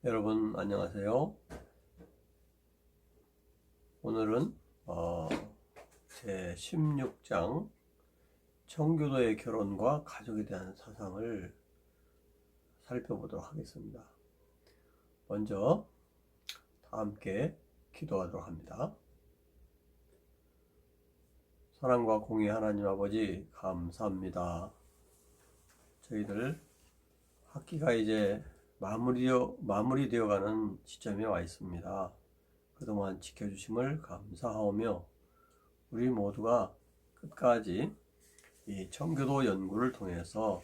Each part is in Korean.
여러분 안녕하세요. 오늘은 제 16장 청교도의 결혼과 가족에 대한 사상을 살펴보도록 하겠습니다. 먼저 다 함께 기도하도록 합니다. 사랑과 공의 하나님 아버지 감사합니다. 저희들 학기가 이제 마무리되어가는 시점에 와 있습니다. 그동안 지켜주심을 감사하오며 우리 모두가 끝까지 이 청교도 연구를 통해서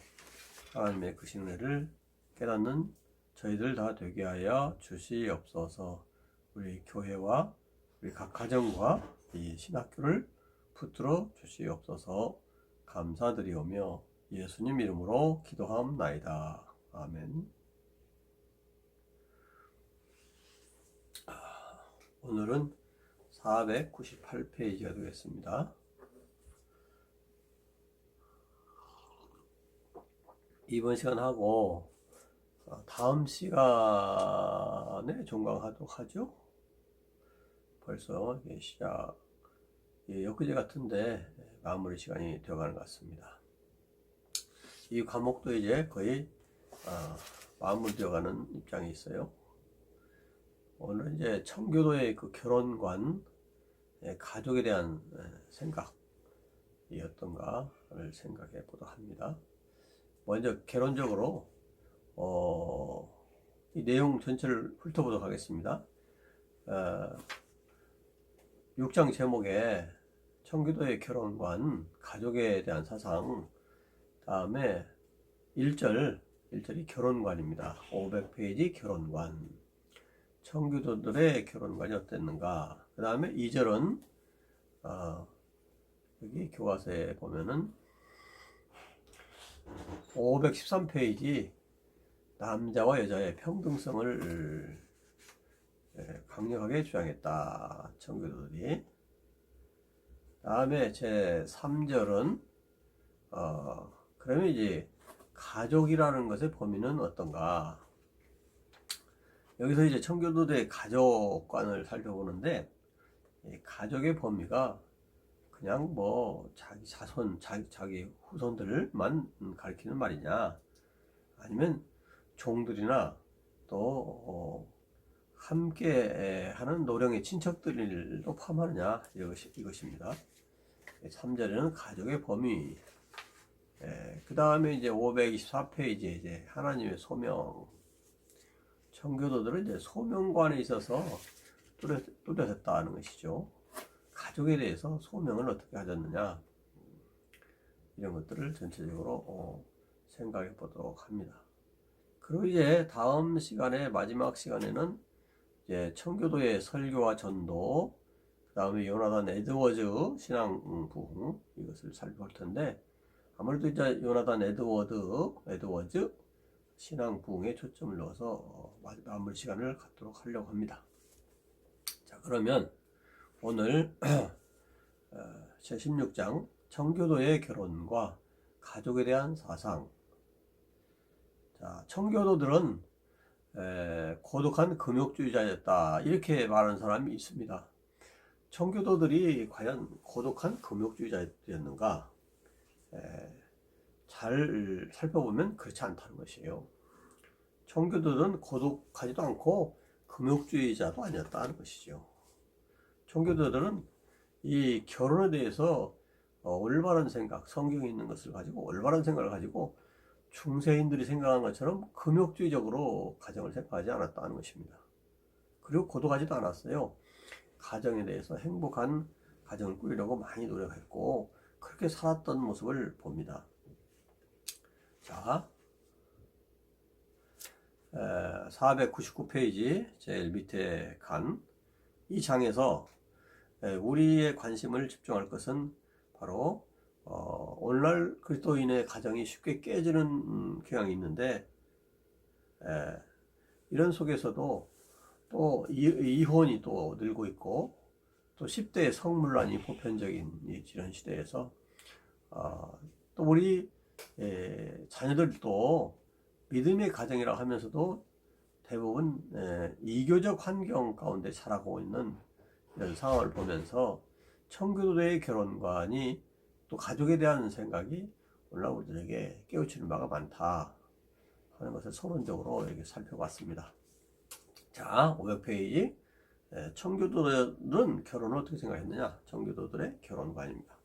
하나님의 그 신뢰를 깨닫는 저희들 다 되게 하여 주시옵소서. 우리 교회와 우리 각 가정과 이 신학교를 붙들어 주시옵소서. 감사드리오며 예수님 이름으로 기도하옵나이다. 아멘. 오늘은 498페이지가 되겠습니다. 이번 시간하고 다음 시간에 종강하도록 하죠. 벌써 시작 엊그제 같은데 마무리 시간이 되어가는 것 같습니다. 이 과목도 이제 거의 마무리되어가는 입장이 있어요. 오늘은 이제 청교도의 그 결혼관, 가족에 대한 생각이 어떤가를 생각해 보도록 합니다. 먼저 개론적으로 이 내용 전체를 훑어보도록 하겠습니다. 6장 제목에 청교도의 결혼관, 가족에 대한 사상, 다음에 1절이 결혼관입니다. 500페이지 결혼관. 청교도들의 결혼관이 어땠는가. 그 다음에 2절은 여기 교과서에 보면은 513페이지 남자와 여자의 평등성을 강력하게 주장했다. 청교도들이. 다음에 제 3절은 그러면 이제 가족이라는 것의 범위는 어떤가. 여기서 이제 청교도의 가족관을 살펴보는데, 가족의 범위가 그냥 뭐 자기 자손, 자기 후손들만 가리키는 말이냐, 아니면 종들이나 또 함께 하는 노령의 친척들도 포함하느냐, 이것입니다. 3절에는 가족의 범위. 그 다음에 이제 524페이지에 이제 하나님의 소명. 청교도들은 이제 소명관에 있어서 뚜렷했다는 것이죠. 가족에 대해서 소명을 어떻게 가졌느냐, 이런 것들을 전체적으로 생각해 보도록 합니다. 그리고 이제 다음 시간에, 마지막 시간에는 이제 청교도의 설교와 전도, 그 다음에 요나단 에드워즈 신앙 부흥, 이것을 살펴볼 텐데, 아무래도 이제 요나단 에드워즈 신앙 부흥에 초점을 넣어서 마무리 시간을 갖도록 하려고 합니다. 자, 그러면 오늘 제 16장 청교도의 결혼과 가족에 대한 사상. 자, 청교도들은 고독한 금욕주의자였다, 이렇게 말하는 사람이 있습니다. 청교도들이 과연 고독한 금욕주의자였는가? 잘 살펴보면 그렇지 않다는 것이에요. 청교도들은 고독하지도 않고 금욕주의자도 아니었다는 것이죠. 청교도들은 이 결혼에 대해서 올바른 생각, 성경에 있는 것을 가지고 올바른 생각을 가지고 중세인들이 생각하는 것처럼 금욕주의적으로 가정을 생각하지 않았다는 것입니다. 그리고 고독하지도 않았어요. 가정에 대해서 행복한 가정을 꾸리려고 많이 노력했고 그렇게 살았던 모습을 봅니다. 자, 499페이지 제일 밑에 간 이 장에서 우리의 관심을 집중할 것은 바로 오늘날 그리스도인의 가정이 쉽게 깨지는 경향이 있는데, 이런 속에서도 또 이혼이 또 늘고 있고, 또 10대의 성문란이 보편적인 이런 시대에서 또 우리 자녀들도 믿음의 가정이라 하면서도 대부분 이교적 환경 가운데 자라고 있는 이런 상황을 보면서 청교도의 결혼관이 또 가족에 대한 생각이 오늘날 우리들에게 깨우치는 바가 많다 하는 것을 서론적으로 이렇게 살펴봤습니다. 자, 500페이지. 청교도들은 결혼을 어떻게 생각했느냐? 청교도들의 결혼관입니다.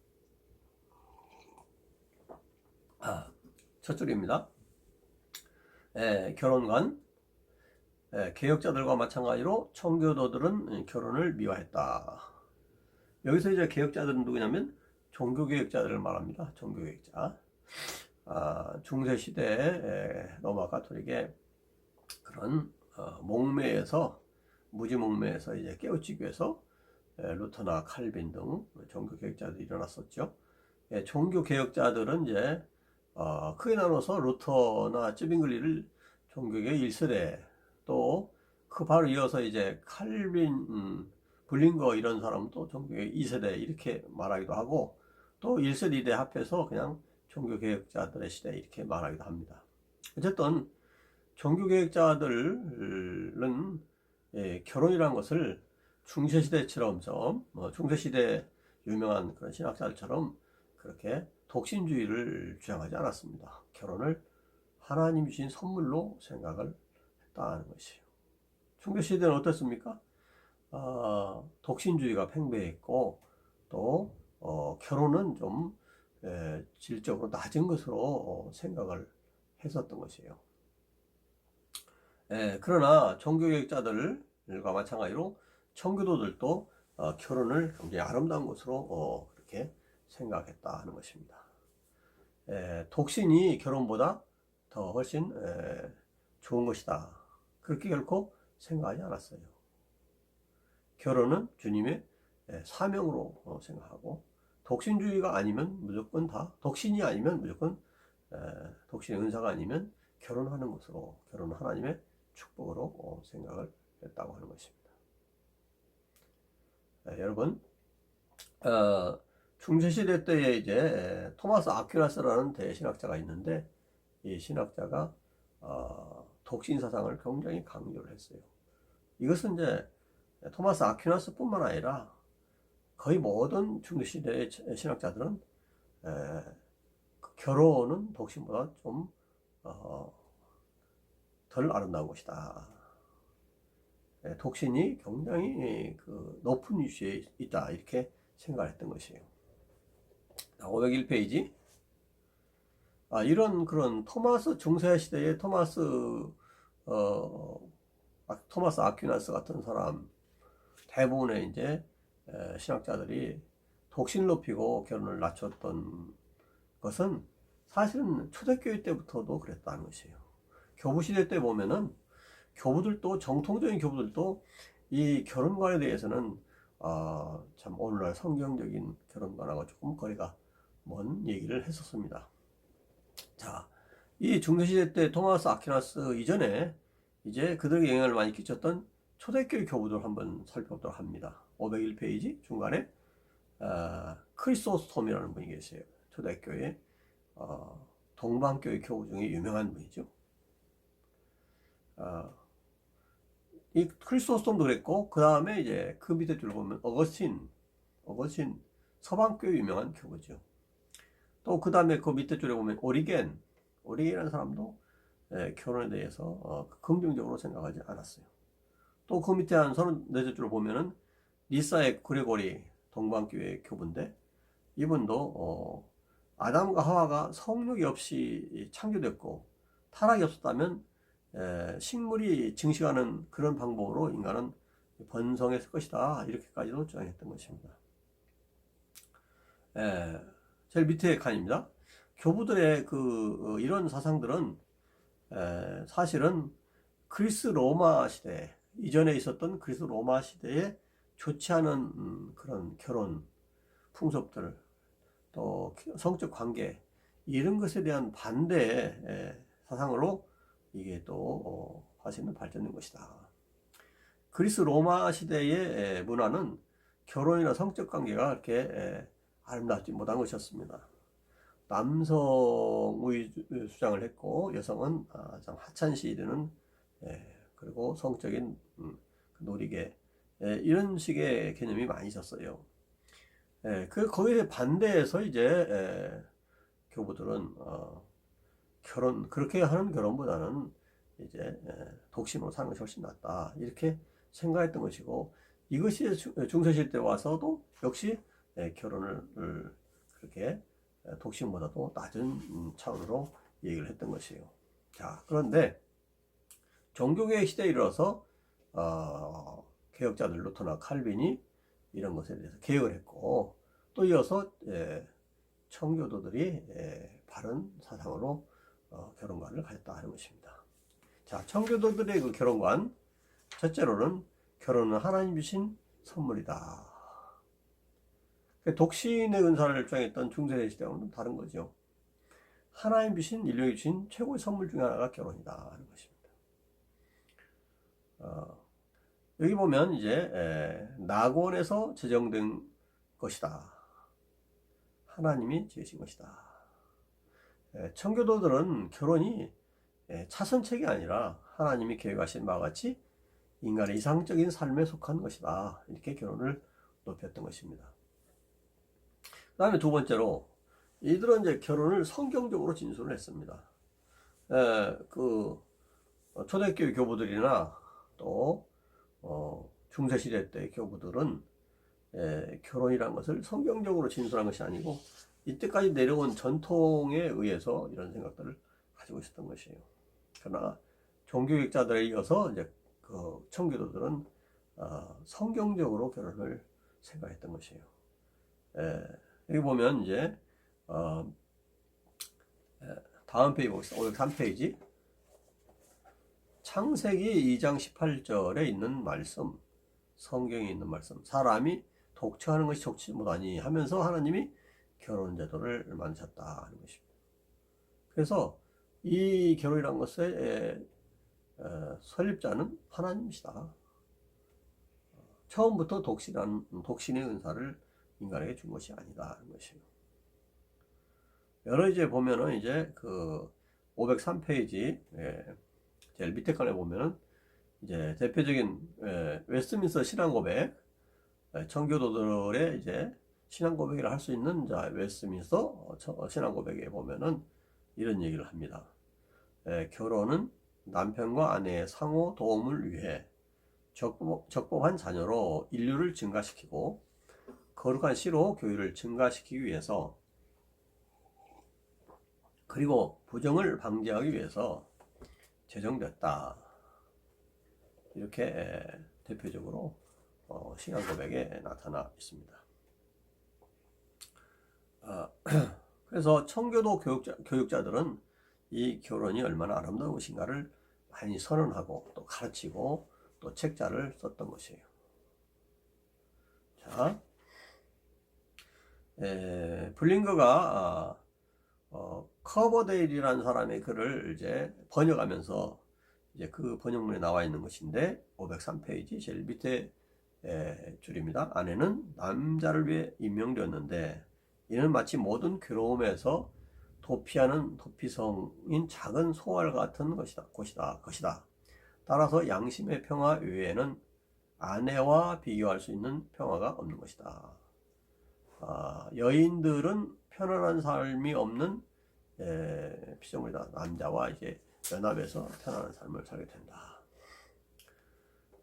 첫 줄입니다. 결혼관. 개혁자들과 마찬가지로 청교도들은 결혼을 미화했다. 여기서 이제 개혁자들은 누구냐면 종교개혁자들을 말합니다. 종교개혁자. 중세시대 로마 가톨릭의 그런 목매에서 무지목매에서 이제 깨우치기 위해서 루터나 칼빈 등 종교개혁자들이 일어났었죠. 종교개혁자들은 이제 크게 나눠서 루터나 쯔빙글리를 종교개혁 1세대, 또 그 바로 이어서 이제 칼빈, 블링거 이런 사람도 종교개혁 2세대 이렇게 말하기도 하고, 또 1세대 2대 합해서 그냥 종교개혁자들의 시대 이렇게 말하기도 합니다. 어쨌든 종교개혁자들은 결혼이라는 것을 중세시대처럼 중세시대 유명한 그런 신학자들처럼 그렇게 독신주의를 주장하지 않았습니다. 결혼을 하나님이 주신 선물로 생각을 했다는 것이에요. 중세시대는 어떻습니까? 독신주의가 팽배했고, 또 결혼은 좀 질적으로 낮은 것으로 생각을 했었던 것이에요. 그러나 종교개혁자들과 마찬가지로 청교도들도 결혼을 굉장히 아름다운 것으로 그렇게 생각했다 하는 것입니다. 독신이 결혼보다 더 훨씬 좋은 것이다, 그렇게 결코 생각하지 않았어요. 결혼은 주님의 사명으로 생각하고, 독신주의가 아니면 무조건 다, 독신이 아니면 무조건 독신의 은사가 아니면 결혼하는 것으로, 결혼은 하나님의 축복으로 생각을 했다고 하는 것입니다. 여러분, 중세시대 때에 이제 토마스 아퀴나스라는 대신학자가 있는데, 이 신학자가 독신 사상을 굉장히 강조를 했어요. 이것은 이제 토마스 아퀴나스뿐만 아니라 거의 모든 중세시대의 신학자들은 결혼은 독신보다 좀 덜 아름다운 것이다. 독신이 굉장히 그 높은 위치에 있다, 이렇게 생각했던 것이에요. 501페이지. 이런 그런 토마스, 중세시대의 토마스 아퀴나스 같은 사람, 대부분의 이제 신학자들이 독신을 높이고 결혼을 낮췄던 것은 사실은 초대교회 때부터도 그랬다는 것이에요. 교부시대 때 보면은 교부들도, 정통적인 교부들도 이 결혼관에 대해서는 참 오늘날 성경적인 결혼관하고 조금 거리가 먼 얘기를 했었습니다. 자, 이 중세시대 때 토마스 아퀴나스 이전에 이제 그들에게 영향을 많이 끼쳤던 초대교회 교부들 한번 살펴보도록 합니다. 501페이지 중간에 크리소스톰이라는 분이 계세요. 초대교회 동방교회 교부 중에 유명한 분이죠. 이 크리소스톰도 그랬고, 그 다음에 이제 그 밑에 줄 보면 어거스틴 서방교회 유명한 교부죠. 또 그 다음에 그 밑에 줄에 보면 오리겐이라는 사람도 결혼에 대해서 긍정적으로 생각하지 않았어요. 또 그 밑에 한 34줄을 보면은 리사의 그레고리 동방교회 교부인데, 이분도 아담과 하와가 성욕이 없이 창조됐고 타락이 없었다면 식물이 증식하는 그런 방법으로 인간은 번성했을 것이다, 이렇게까지도 주장했던 것입니다. 제일 밑에 칸입니다. 교부들의 이런 사상들은 사실은 그리스 로마 시대 이전에 있었던 그리스 로마 시대에 좋지 않은 그런 결혼 풍습들, 또 성적 관계, 이런 것에 대한 반대의 사상으로 이게 또 사실은 발전된 것이다. 그리스 로마 시대의 문화는 결혼이나 성적 관계가 그렇게 아름답지 못한 것이었습니다. 남성의 주장을 했고, 여성은 참 하찮시 여기는 그리고 성적인 놀이개, 이런 식의 개념이 많이 있었어요. 거기에 반대해서 이제 교부들은 그렇게 하는 결혼보다는 이제 독신으로 사는 것이 훨씬 낫다, 이렇게 생각했던 것이고, 이것이 중세시대 와서도 역시 결혼을 그렇게 독신보다도 낮은 차원으로 얘기를 했던 것이에요. 자, 그런데 종교개혁 시대에 이르러서 개혁자들 루터나 칼빈이 이런 것에 대해서 개혁을 했고, 또 이어서 청교도들이 바른 사상으로 결혼관을 가졌다 하는 것입니다. 자, 청교도들의 그 결혼관, 첫째로는 결혼은 하나님 주신 선물이다. 독신의 은사를 주장했던 중세시대와는 다른 거죠. 하나님 주신, 인류에 주신 최고의 선물 중에 하나가 결혼이다 하는 것입니다. 여기 보면 이제 낙원에서 제정된 것이다. 하나님이 지으신 것이다. 청교도들은 결혼이 차선책이 아니라 하나님이 계획하신 바와 같이 인간의 이상적인 삶에 속한 것이다, 이렇게 결혼을 높였던 것입니다. 그 다음에 두 번째로, 이들은 이제 결혼을 성경적으로 진술을 했습니다. 초대교회 교부들이나 또 중세시대 때 교부들은 결혼이라는 것을 성경적으로 진술한 것이 아니고 이때까지 내려온 전통에 의해서 이런 생각들을 가지고 있었던 것이에요. 그러나 종교개혁자들에 이어서 이제 그 청교도들은 성경적으로 결혼을 생각했던 것이에요. 여기 보면 이제 다음 페이지 보겠습니다. 503페이지. 창세기 2장 18절에 있는 말씀, 성경에 있는 말씀, 사람이 독처하는 것이 좋지 못하니 하면서 하나님이 결혼 제도를 만드셨다 하는 것입니다. 그래서 이 결혼이라는 것의 설립자는 하나님이시다. 처음부터 독신의 은사를 인간에게 준 것이 아니다 하는 것이에요. 여러 이제 보면은 이제 그 503페이지 제일 밑에 칸에 보면은 이제 대표적인 웨스트민스터 신앙 고백, 청교도들의 이제 신앙 고백이라 할 수 있는 웨스트민스터 신앙 고백에 보면은 이런 얘기를 합니다. 결혼은 남편과 아내의 상호 도움을 위해 적법한 자녀로 인류를 증가시키고 거룩한 씨로 교회를 증가시키기 위해서, 그리고 부정을 방지하기 위해서 제정됐다. 이렇게 대표적으로 신앙 고백에 나타나 있습니다. 그래서 청교도 교육자들은 이 결혼이 얼마나 아름다운 것인가를 많이 선언하고 또 가르치고 또 책자를 썼던 것이에요. 자, 블링거가 커버데일이라는 사람의 글을 이제 번역하면서 이제 그 번역문에 나와 있는 것인데 503페이지 제일 밑에 줄입니다. 아내는 남자를 위해 임명되었는데 이는 마치 모든 괴로움에서 도피하는 도피성인 작은 소알 같은 것이다. 따라서 양심의 평화 외에는 아내와 비교할 수 있는 평화가 없는 것이다. 여인들은 편안한 삶이 없는 피조물이다. 남자와 이제 연합해서 편안한 삶을 살게 된다.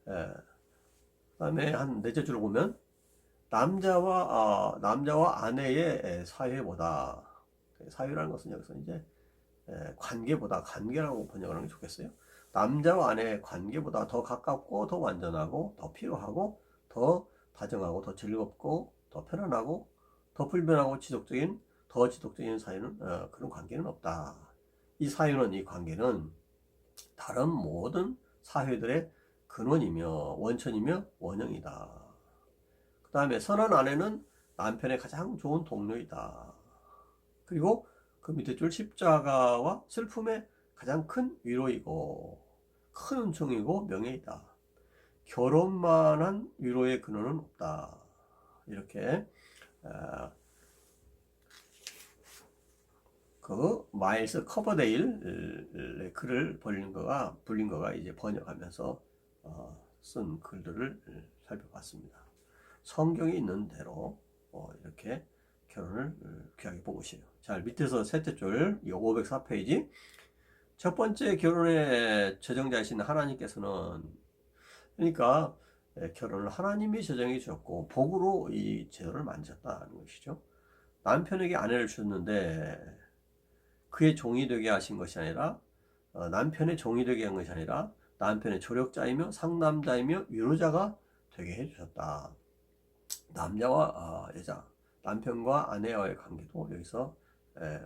그 다음에 한 넷째 줄을 보면 남자와 아내의 사회보다, 사회라는 것은 여기서 이제 관계보다, 관계라고 번역하는 게 좋겠어요. 남자와 아내의 관계보다 더 가깝고 더 완전하고 더 필요하고 더 다정하고 더 즐겁고 더 편안하고 더 불변하고 더 지속적인 사유는 그런 관계는 없다. 이 관계는 다른 모든 사회들의 근원이며 원천이며 원형이다. 그 다음에 선한 아내는 남편의 가장 좋은 동료이다. 그리고 그 밑에 줄 십자가와 슬픔의 가장 큰 위로이고 큰 은총이고 명예이다. 결혼만한 위로의 근원은 없다. 이렇게 그 마일스 커버데일의 글을 불린 거가 이제 번역하면서 쓴 글들을 살펴봤습니다. 성경에 있는 대로 이렇게 결혼을 귀하게 본 것이에요. 자, 밑에서 셋째 줄 504페이지. 첫 번째 결혼의 저정자이신 하나님께서는, 그러니까 결혼을 하나님이 저정해 주셨고 복으로 이 제도를 만드셨다는 것이죠. 남편에게 아내를 주셨는데 그의 종이 되게 하신 것이 아니라, 남편의 종이 되게 한 것이 아니라 남편의 조력자이며 상남자이며 위로자가 되게 해주셨다. 남자와 여자, 남편과 아내와의 관계도 여기서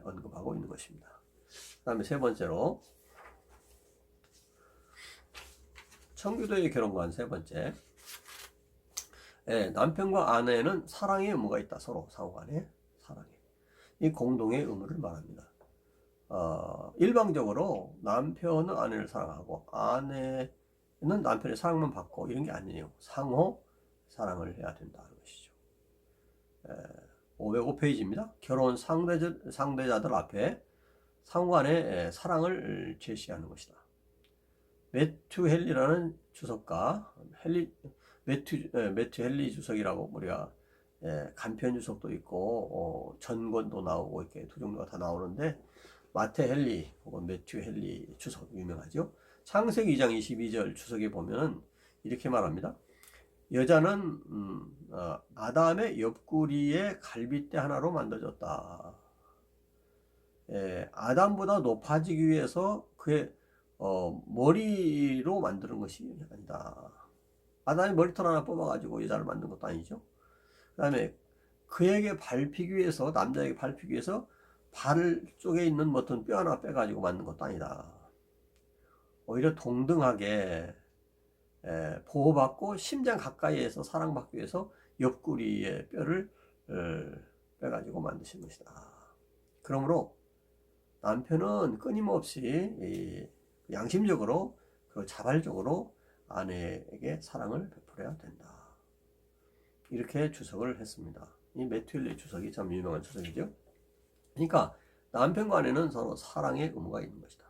언급하고 있는 것입니다. 그 다음에 세 번째로 청교도의 결혼관 세 번째, 남편과 아내는 사랑의 의무가 있다. 서로 상호간에 사랑의, 이 공동의 의무를 말합니다. 일방적으로 남편은 아내를 사랑하고 아내는 남편의 사랑만 받고 이런 게 아니에요. 상호 사랑을 해야 된다는 것이죠. 505페이지입니다. 결혼 상대자들 앞에 상호간의 사랑을 제시하는 것이다. 매튜 헨리라는 주석가, 매튜 헨리 주석이라고 우리가 간편 주석도 있고 전권도 나오고 이렇게 두 종류가 다 나오는데, 마태 헨리 혹은 매튜 헨리 주석 유명하죠. 창세기 2장 22절 주석에 보면 이렇게 말합니다. 여자는 아담의 옆구리에 갈빗대 하나로 만들어졌다. 아담보다 높아지기 위해서 그의 머리로 만드는 것이 아니다. 아담이 머리털 하나 뽑아가지고 여자를 만든 것도 아니죠. 그 다음에 그에게 밟히기 위해서, 남자에게 밟히기 위해서 발 쪽에 있는 어떤 뼈 하나 빼가지고 만든 것도 아니다. 오히려 동등하게 보호받고 심장 가까이에서 사랑받기 위해서 옆구리에 뼈를 빼가지고 만드신 것이다. 그러므로 남편은 끊임없이 양심적으로 그리고 자발적으로 아내에게 사랑을 베풀어야 된다. 이렇게 주석을 했습니다. 이 매튜 헨리 주석이 참 유명한 주석이죠. 그러니까 남편과 아내는 서로 사랑의 의무가 있는 것이다.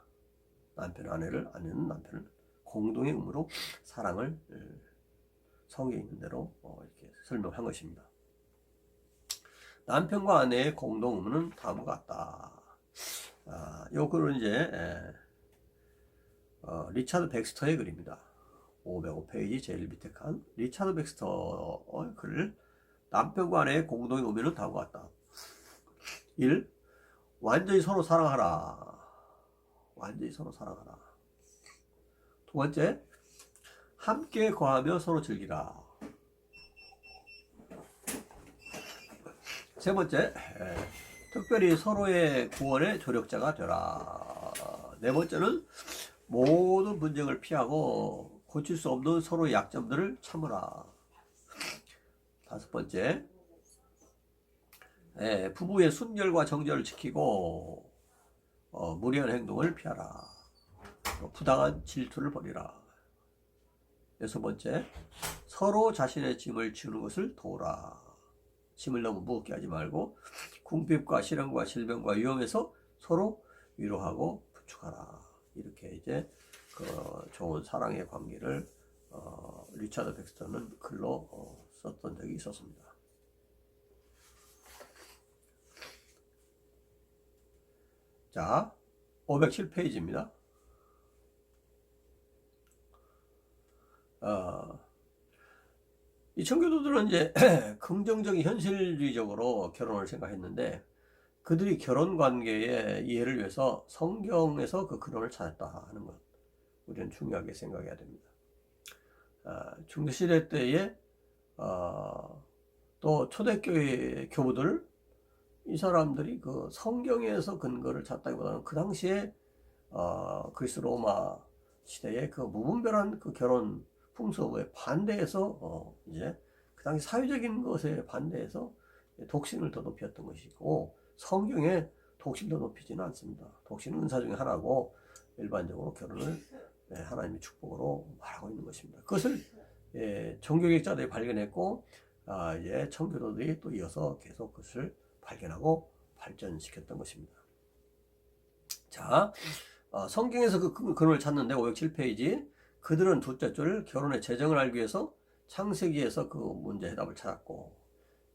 남편 아내를, 아내는 남편을 공동의 의무로 사랑을 성경에 있는 대로 이렇게 설명한 것입니다. 남편과 아내의 공동 의무는 다음과 같다. 요 글은 이제 리차드 백스터의 글입니다. 505페이지 제일 밑에 칸, 리차드 백스터의 글. 남편과 아내의 공동의 의무는 다음과 같다. 1. 완전히 서로 사랑하라. 완전히 서로 사랑하라. 두 번째, 함께 거하며 서로 즐기라. 세 번째, 특별히 서로의 구원의 조력자가 되라. 네 번째는 모든 분쟁을 피하고 고칠 수 없는 서로의 약점들을 참으라. 다섯 번째, 부부의 순결과 정절을 지키고 무리한 행동을 피하라. 부당한 질투를 버리라. 여섯 번째, 서로 자신의 짐을 지우는 것을 도우라. 짐을 너무 무겁게 하지 말고 궁핍과 시련과 질병과 위험에서 서로 위로하고 부축하라. 이렇게 이제 그 좋은 사랑의 관계를 리차드 백스터는 글로 썼던 적이 있었습니다. 자, 507페이지입니다. 이 청교도들은 이제 긍정적인 현실주의적으로 결혼을 생각했는데, 그들이 결혼 관계의 이해를 위해서 성경에서 그 근원을 찾았다 하는 것, 우리는 중요하게 생각해야 됩니다. 중세시대 때에 또 초대교회 교부들, 이 사람들이 그 성경에서 근거를 찾다기보다는 그 당시에 그리스 로마 시대의 그 무분별한 그 결혼 풍습에 반대해서 이제 그 당시 사회적인 것에 반대해서 독신을 더 높였던 것이고, 성경에 독신도 높이지는 않습니다. 독신은 은사 중에 하나고 일반적으로 결혼을 하나님의 축복으로 말하고 있는 것입니다. 그것을 종교개혁자들이 발견했고, 이제 청교도들이 또 이어서 계속 그것을 발견하고 발전시켰던 것입니다. 자, 성경에서 그 근원을 찾는데 507페이지. 그들은 둘째 줄 결혼의 재정을 알기 위해서 창세기에서 그 문제 해답을 찾았고,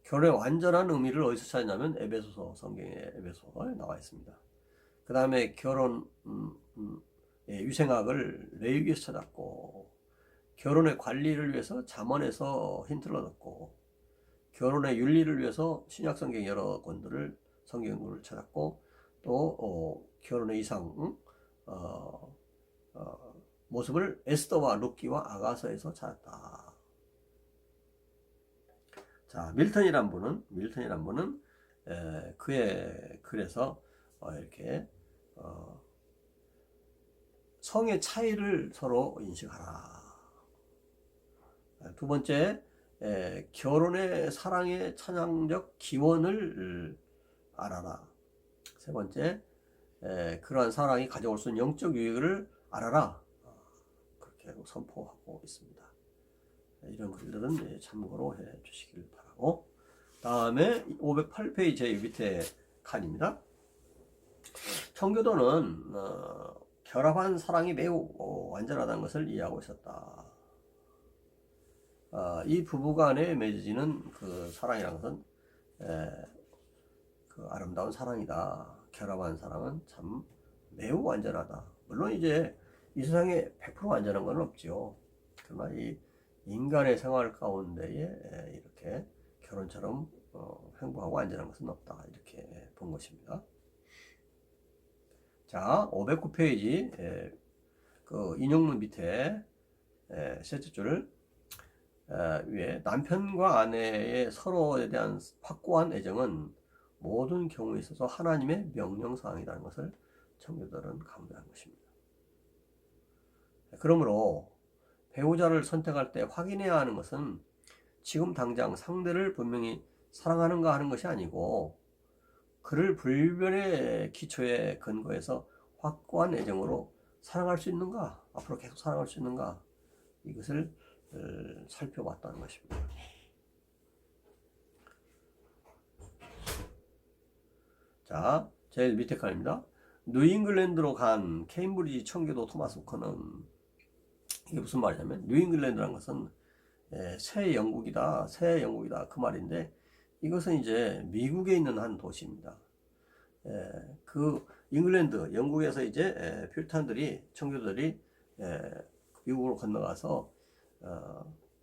결혼의 완전한 의미를 어디서 찾았냐면 에베소서, 성경의 에베소서에 나와 있습니다. 그 다음에 결혼 유생학을 레위기에서 찾았고, 결혼의 관리를 위해서 잠언에서 힌트를 얻었고, 결혼의 윤리를 위해서 신약 성경 여러 권들을 성경을 찾았고, 또 결혼의 이상 모습을 에스더와 룻기와 아가서에서 찾았다. 자, 밀턴이란 분은 그의 글에서 이렇게 성의 차이를 서로 인식하라. 두 번째, 결혼의 사랑의 찬양적 기원을 알아라. 세 번째, 그러한 사랑이 가져올 수 있는 영적 유익을 알아라. 그렇게 선포하고 있습니다. 이런 글들은 참고로 해 주시길 바라고, 다음에 508페이지 밑에 칸입니다. 청교도는 결합한 사랑이 매우 완전하다는 것을 이해하고 있었다. 이 부부간에 맺어지는 그 사랑이라는 것은 그 아름다운 사랑이다. 결합한 사랑은 참 매우 완전하다. 물론 이제 이 세상에 100% 완전한 건 없죠. 그러나 이 인간의 생활 가운데에 이렇게 결혼처럼 행복하고 완전한 것은 없다. 이렇게 본 것입니다. 자, 509페이지 그 인용문 밑에 셋째 줄 위에 남편과 아내의 서로에 대한 확고한 애정은 모든 경우에 있어서 하나님의 명령사항이라는 것을 청교도들은 강조한 것입니다. 그러므로 배우자를 선택할 때 확인해야 하는 것은 지금 당장 상대를 분명히 사랑하는가 하는 것이 아니고, 그를 불변의 기초에 근거해서 확고한 애정으로 사랑할 수 있는가, 앞으로 계속 사랑할 수 있는가, 이것을 살펴봤다는 것입니다. 자, 제일 밑에 칸입니다. 뉴잉글랜드로 간 케임브리지 청교도 토마스 후커는, 이게 무슨 말이냐면, 뉴잉글랜드라는 것은 새 영국이다 그 말인데, 이것은 이제 미국에 있는 한 도시입니다. 그 잉글랜드, 영국에서 이제 퓨리탄들이, 청교도들이 미국으로 건너가서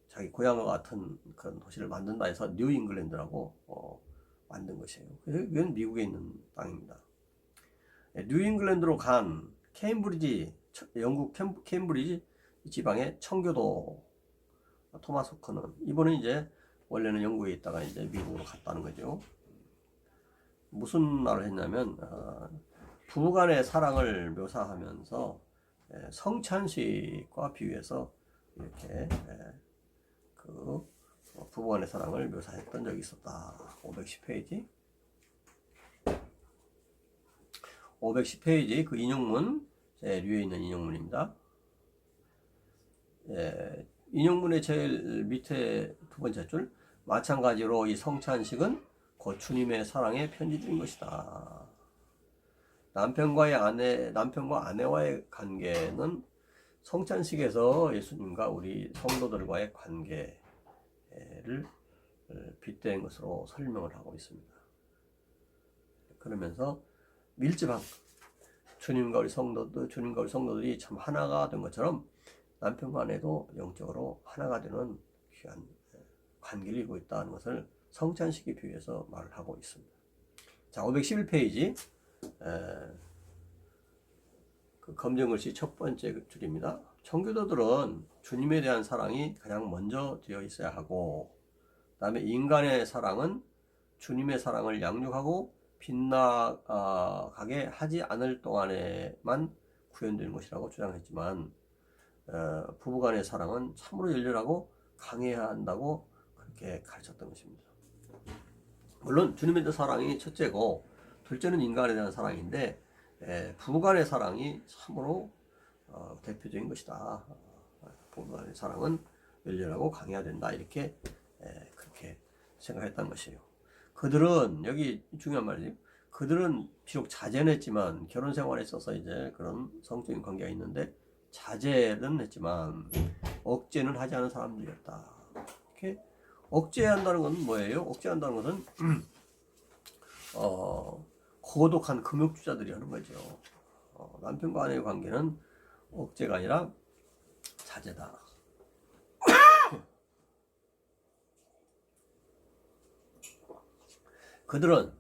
자기 고향과 같은 그런 도시를 만든다 해서 뉴 잉글랜드라고 만든 것이에요. 이건 미국에 있는 땅입니다. 뉴 잉글랜드로 간 케임브리지, 영국 케임브리지 지방의 청교도 토마스 후커는, 이번에 이제 원래는 영국에 있다가 이제 미국으로 갔다는 거죠. 무슨 말을 했냐면 부부간의 사랑을 묘사하면서 성찬식과 비유해서 이렇게 그 부부간의 사랑을 묘사했던 적이 있었다. 510페이지 그 인용문, 류에 있는 인용문입니다. 인용문의 제일 밑에 두 번째 줄, 마찬가지로 이 성찬식은 곧 주님의 사랑의 편지들인 것이다. 남편과 아내와의 관계는 성찬식에서 예수님과 우리 성도들과의 관계를 빗대는 것으로 설명을 하고 있습니다. 그러면서 밀접한, 주님과 우리 성도들이 참 하나가 된 것처럼 남편과 아내도 영적으로 하나가 되는 귀한 관계를 이루고 있다는 것을 성찬식에 비유해서 말을 하고 있습니다. 자, 511페이지 그 검정글씨 첫 번째 줄입니다. 청교도들은 주님에 대한 사랑이 가장 먼저 되어 있어야 하고, 그 다음에 인간의 사랑은 주님의 사랑을 양육하고 빗나가게 하지 않을 동안에만 구현되는 것이라고 주장했지만, 부부간의 사랑은 참으로 열렬하고 강해야 한다고 그렇게 가르쳤던 것입니다. 물론 주님에 대한 사랑이 첫째고, 둘째는 인간에 대한 사랑인데, 부부간의 사랑이 참으로 대표적인 것이다. 부부간의 사랑은 열렬하고 강해야 된다. 이렇게 그렇게 생각했다는 것이에요. 그들은, 여기 중요한 말이죠. 그들은 비록 자제는 했지만 결혼 생활에 있어서 이제 그런 성적인 관계가 있는데 자제는 했지만 억제는 하지 않은 사람들이었다. 이렇게 억제한다는 건 뭐예요? 억제한다는 것은 고독한 금욕주자들이 하는 거죠. 남편과 아내의 관계는 억제가 아니라 자제다. 그들은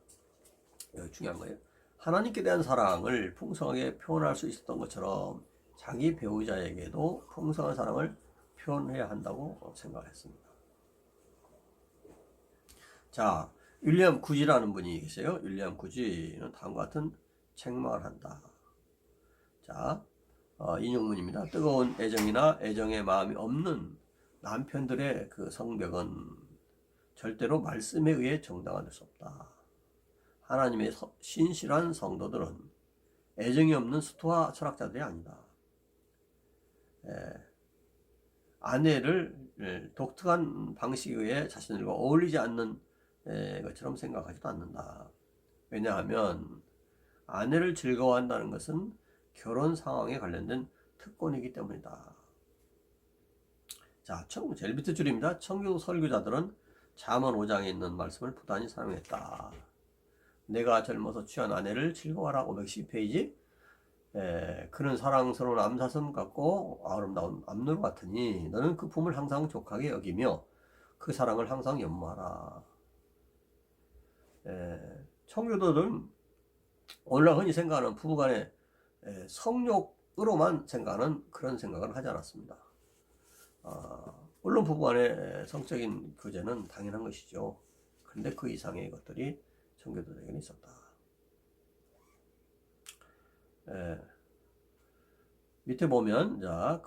여기 중요한 거예요. 하나님께 대한 사랑을 풍성하게 표현할 수 있었던 것처럼 자기 배우자에게도 풍성한 사랑을 표현해야 한다고 생각했습니다. 자, 윌리엄 구지라는 분이 계세요. 윌리엄 구지는 다음과 같은 책망을 한다. 자, 인용문입니다. 뜨거운 애정이나 애정의 마음이 없는 남편들의 그 성벽은 절대로 말씀에 의해 정당화될 수 없다. 하나님의 신실한 성도들은 애정이 없는 수토화 철학자들이 아니다. 아내를 독특한 방식에 의해 자신들과 어울리지 않는 것처럼 생각하지도 않는다. 왜냐하면 아내를 즐거워한다는 것은 결혼 상황에 관련된 특권이기 때문이다. 자, 제일 밑에 줄입니다. 청교도 설교자들은 잠언 5장에 있는 말씀을 부단히 사용했다. 내가 젊어서 취한 아내를 즐거워하라. 512페이지. 그는 사랑스러운 암사슴 같고 아름다운 암노루 같으니 너는 그 품을 항상 족하게 여기며 그 사랑을 항상 연모하라. 청교도들은 오늘날 흔히 생각하는 부부간의 성욕으로만 생각하는 그런 생각을 하지 않았습니다. 물론 부부간의 성적인 교제는 당연한 것이죠. 그런데 그 이상의 것들이 청교도에게는 있었다. 밑에 보면 자,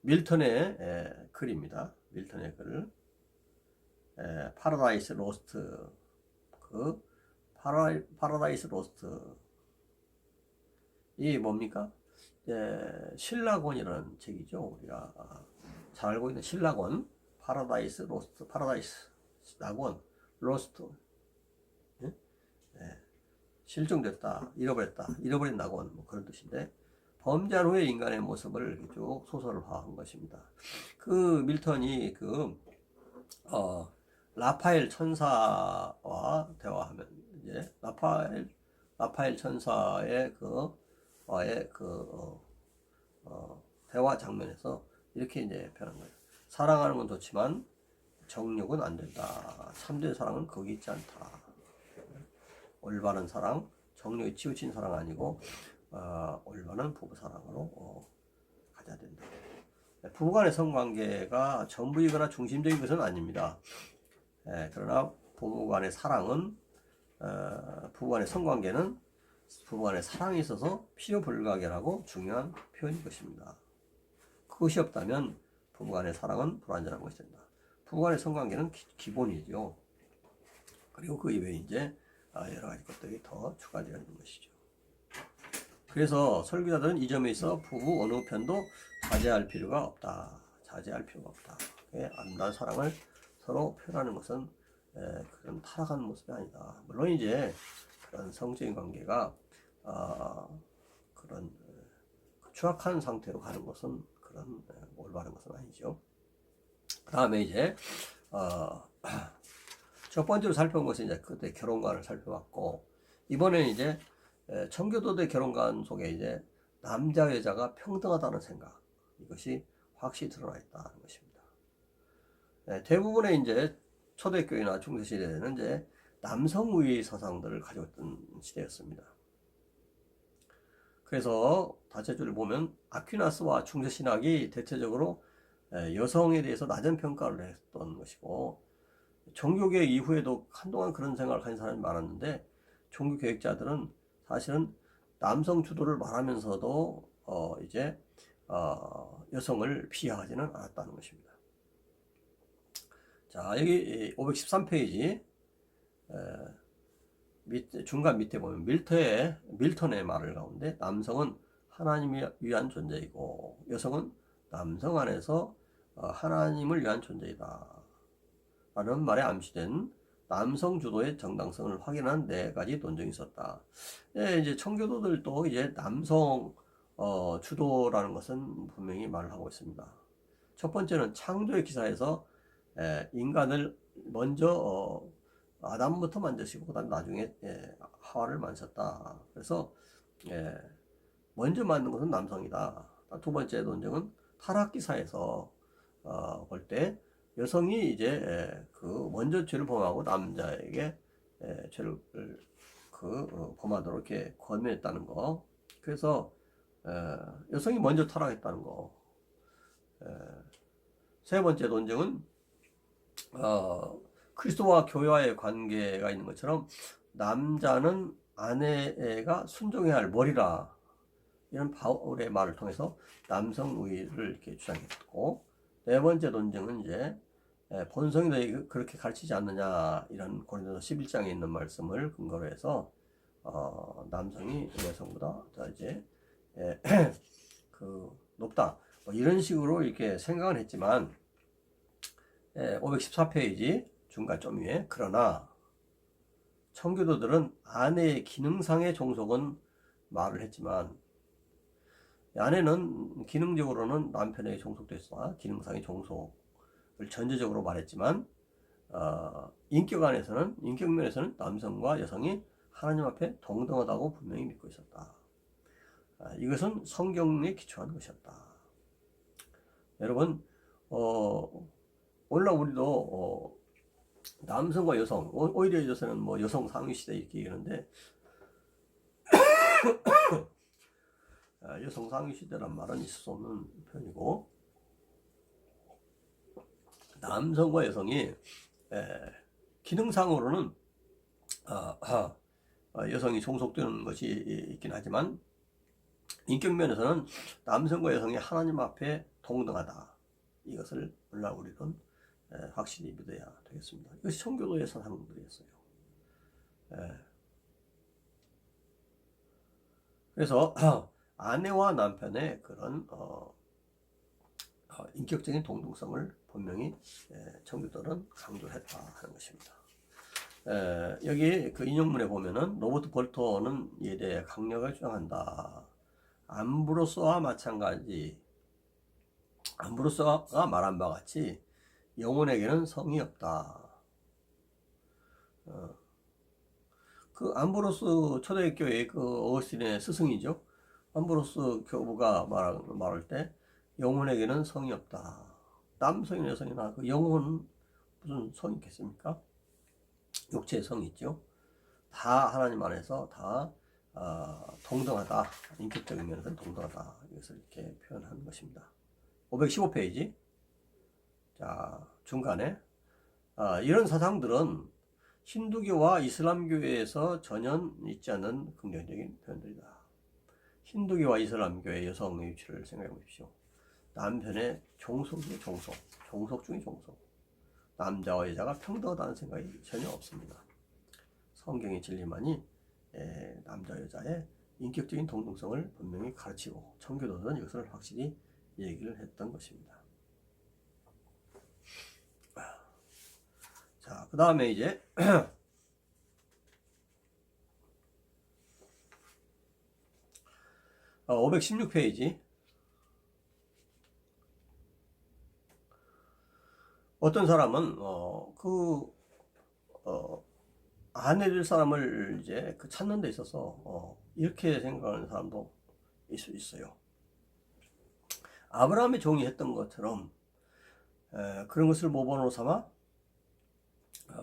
밀턴의 글입니다. 밀턴의 글. 파라다이스 로스트. 파라다이스 로스트. 이 뭡니까? 신라곤이라는 책이죠. 우리가 잘 알고 있는 신라곤. 파라다이스 로스트. 파라다이스 낙원. 로스트. 실종됐다, 잃어버렸다, 잃어버린 낙원, 뭐 그런 뜻인데, 범죄한 후의 인간의 모습을 쭉 소설화한 것입니다. 그 밀턴이 라파엘 천사와 대화하면, 이제, 라파엘 천사의 대화 장면에서 이렇게 이제 표현한 거예요. 사랑하는 건 좋지만, 정욕은 안 된다. 참된 사랑은 거기 있지 않다. 올바른 사랑, 정욕에 치우친 사랑 아니고 올바른 부부 사랑으로 가져야 된다. 부부간의 성관계가 전부이거나 중심적인 것은 아닙니다. 그러나 부부간의 사랑은 부부간의 성관계는 부부간의 사랑이 있어서 필요불가결하고 중요한 표현인 것입니다. 그것이 없다면 부부간의 사랑은 불완전한 것이 된다. 부부간의 성관계는 기본이죠. 그리고 그 이외에 이제 여러 가지 것들이 더 추가되어 있는 것이죠. 그래서 설교자들은 이 점에 있어 부부 어느 편도 자제할 필요가 없다. 자제할 필요가 없다. 아름다운 사랑을 서로 표현하는 것은 그런 타락한 모습이 아니다. 물론 이제 그런 성적인 관계가 그런 추악한 상태로 가는 것은 그런 올바른 것은 아니죠. 그 다음에 이제 첫 번째로 살펴본 것은 이제 그때 결혼관을 살펴봤고, 이번에는 이제 청교도대 결혼관 속에 이제 남자 여자가 평등하다는 생각, 이것이 확실히 드러나 있다는 것입니다. 대부분의 이제 초대교회나 중세 시대에는 이제 남성우위 사상들을 가지고 있던 시대였습니다. 그래서 다체줄을 보면 아퀴나스와 중세 신학이 대체적으로 여성에 대해서 낮은 평가를 했던 것이고, 종교개혁 이후에도 한동안 그런 생각을 가진 사람이 많았는데, 종교개혁자들은 사실은 남성 주도를 말하면서도 이제 여성을 비하하지는 않았다는 것입니다. 자, 여기 513페이지 중간 밑에 보면 밀턴의 말을 가운데 남성은 하나님을 위한 존재이고 여성은 남성 안에서 하나님을 위한 존재이다 라는 말에 암시된 남성 주도의 정당성을 확인한 4가지 논증이 있었다. 예, 이제 청교도들도 이제 남성 주도라는 것은 분명히 말을 하고 있습니다. 첫 번째는 창조의 기사에서 인간을 먼저 아담부터 만드시고 그다음 나중에 하와를 만드셨다. 그래서 먼저 만든 것은 남성이다. 두 번째 논증은 타락기사에서 볼 때 여성이 이제 그 먼저 죄를 범하고 남자에게 죄를 범하도록 이렇게 권면했다는 거. 그래서 여성이 먼저 타락했다는 거. 세 번째 논증은 그리스도와 교회와의 관계가 있는 것처럼 남자는 아내가 순종해야 할 머리라. 이런 바울의 말을 통해서 남성 우위를 이렇게 주장했고, 네 번째 논증은 이제 본성이 너희 그렇게 가르치지 않느냐, 이런 고린도서 11장에 있는 말씀을 근거로 해서 남성이 여성보다 이제 높다, 뭐 이런 식으로 이렇게 생각은 했지만 514페이지 중간 좀 위에, 그러나 청교도들은 아내의 기능상의 종속은 말을 했지만 아내는 기능적으로는 남편에게 종속됐으나 기능상의 종속을 전제적으로 말했지만 인격 면에서는 남성과 여성이 하나님 앞에 동등하다고 분명히 믿고 있었다. 이것은 성경에 기초한 것이었다. 여러분, 오늘날 우리도 남성과 여성, 오히려 요새는 뭐 여성 상위 시대 이렇게 얘기하는데 여성 상위 시대란 말은 있을 수 없는 편이고, 남성과 여성이 기능상으로는 여성이 종속되는 것이 있긴 하지만 인격 면에서는 남성과 여성이 하나님 앞에 동등하다. 이것을 오늘날 우리는 확실히 믿어야 되겠습니다. 이것이 청교도의 사상들이었어요. 그래서 아내와 남편의 그런 인격적인 동등성을 분명히 청교도는 강조했다 하는 것입니다. 여기 그 인용문에 보면은 로버트 볼턴은 이에 대해 강력하게 주장한다. 암브로스와 마찬가지, 암브로스가 말한 바와 같이 영혼에게는 성이 없다. 그 암브로스 초대교회의 그 어거스틴의 스승이죠. 암브로스 교부가 말할 때 영혼에게는 성이 없다. 남성이나 여성이나 그 영혼은 무슨 성이 있겠습니까? 육체의 성이 있죠. 다 하나님 안에서 다 동등하다. 인격적인 면에서는 동등하다. 이것을 이렇게 표현한 것입니다. 515페이지. 자, 중간에 이런 사상들은 힌두교와 이슬람교에서 전혀 있지 않는 긍정적인 표현들이다. 힌두교와 이슬람교의 여성의 위치를 생각해 보십시오. 남편의 종속 중의 종속, 종속 중의 종속. 남자와 여자가 평등하다는 생각이 전혀 없습니다. 성경의 진리만이 남자 여자의 인격적인 동등성을 분명히 가르치고 청교도는 이것을 확실히 얘기를 했던 것입니다. 자, 그 다음에 이제 516페이지. 어떤 사람은 아내 될 사람을 이제 찾는 데 있어서 이렇게 생각하는 사람도 있을 수 있어요. 아브라함의 종이 했던 것처럼 그런 것을 모범으로 삼아